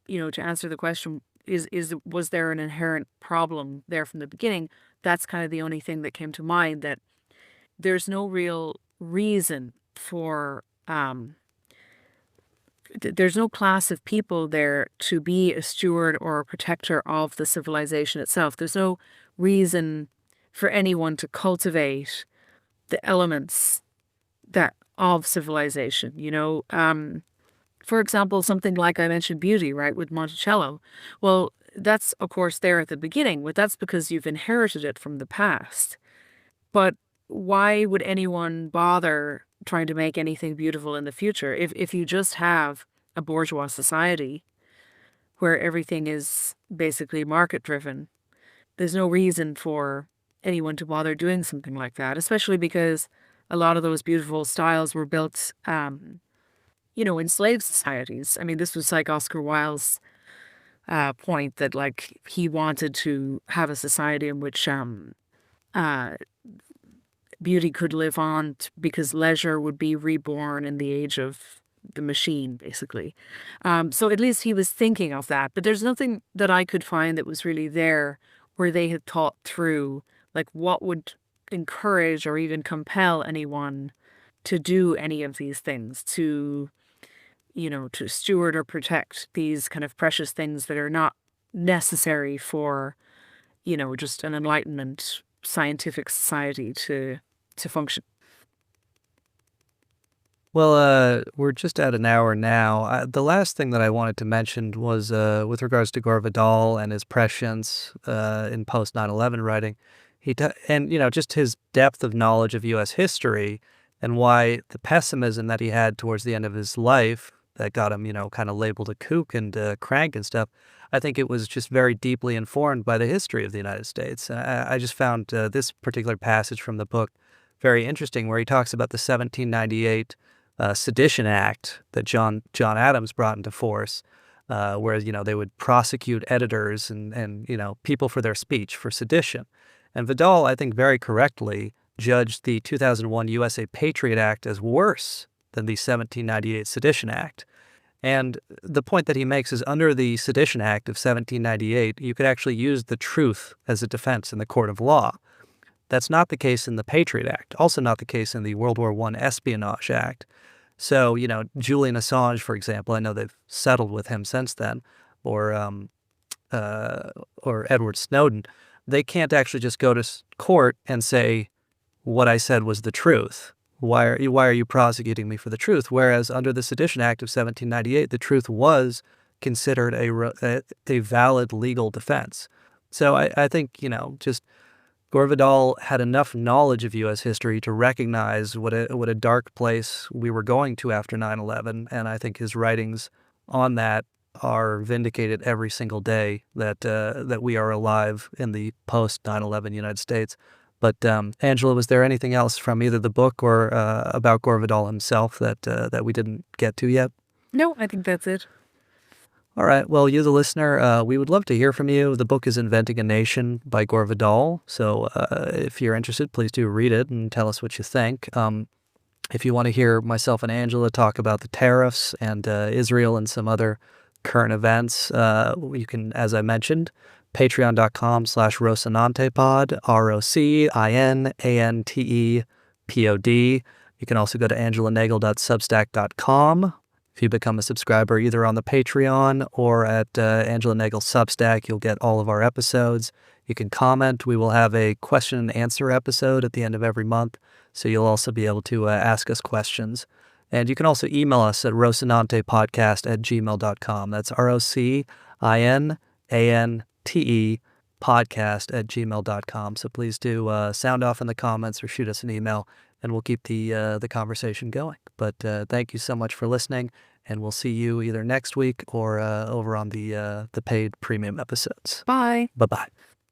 to answer the question, was there an inherent problem there from the beginning? That's kind of the only thing that came to mind, that there's no real reason for there's no class of people there to be a steward or a protector of the civilization itself. There's no reason for anyone to cultivate the elements that of civilization, for example, something like I mentioned beauty, right, with Monticello. Well, that's of course there at the beginning, but that's because you've inherited it from the past. But why would anyone bother trying to make anything beautiful in the future if you just have a bourgeois society where everything is basically market driven? There's no reason for anyone to bother doing something like that, especially because a lot of those beautiful styles were built, in slave societies. I mean, this was like Oscar Wilde's point that, like, he wanted to have a society in which uh, beauty could live on because leisure would be reborn in the age of the machine, basically. So at least he was thinking of that. But there's nothing that I could find that was really there where they had thought through, like, what would encourage or even compel anyone to do any of these things, to steward or protect these kind of precious things that are not necessary for, just an enlightenment scientific society to function. Well, we're just at an hour now. The last thing that I wanted to mention was with regards to Gore Vidal and his prescience in post 9/11 writing. And just his depth of knowledge of U.S. history and why the pessimism that he had towards the end of his life that got him, kind of labeled a kook and crank and stuff. I think it was just very deeply informed by the history of the United States. I just found this particular passage from the book very interesting, where he talks about the 1798 Sedition Act that John Adams brought into force, where they would prosecute editors and people for their speech for sedition. And Vidal, I think, very correctly judged the 2001 USA Patriot Act as worse than the 1798 Sedition Act. And the point that he makes is, under the Sedition Act of 1798, you could actually use the truth as a defense in the court of law. That's not the case in the Patriot Act, also not the case in the World War I Espionage Act. So, Julian Assange, for example, I know they've settled with him since then, or Edward Snowden. They can't actually just go to court and say, what I said was the truth. Why are you prosecuting me for the truth? Whereas under the Sedition Act of 1798, the truth was considered a valid legal defense. So I think, just Gore Vidal had enough knowledge of U.S. history to recognize what a dark place we were going to after 9/11, and I think his writings on that are vindicated every single day that we are alive in the post 9/11 United States. But Angela, was there anything else from either the book or about Gore Vidal himself that we didn't get to yet? No, I think that's it. All right. Well, you, the listener, we would love to hear from you. The book is Inventing a Nation by Gore Vidal. So if you're interested, please do read it and tell us what you think. If you want to hear myself and Angela talk about the tariffs and Israel and some other current events, you can, as I mentioned, patreon.com/rocinantepod, ROCINANTEPOD. You can also go to angelanagel.substack.com. If you become a subscriber either on the Patreon or at Angela Nagel's Substack, you'll get all of our episodes. You can comment. We will have a question and answer episode at the end of every month, so you'll also be able to ask us questions. And you can also email us at rocinantepodcast@gmail.com. That's rocinantepodcast@gmail.com. So please do sound off in the comments or shoot us an email, and we'll keep the conversation going. But thank you so much for listening, and we'll see you either next week or over on the paid premium episodes. Bye. Bye-bye.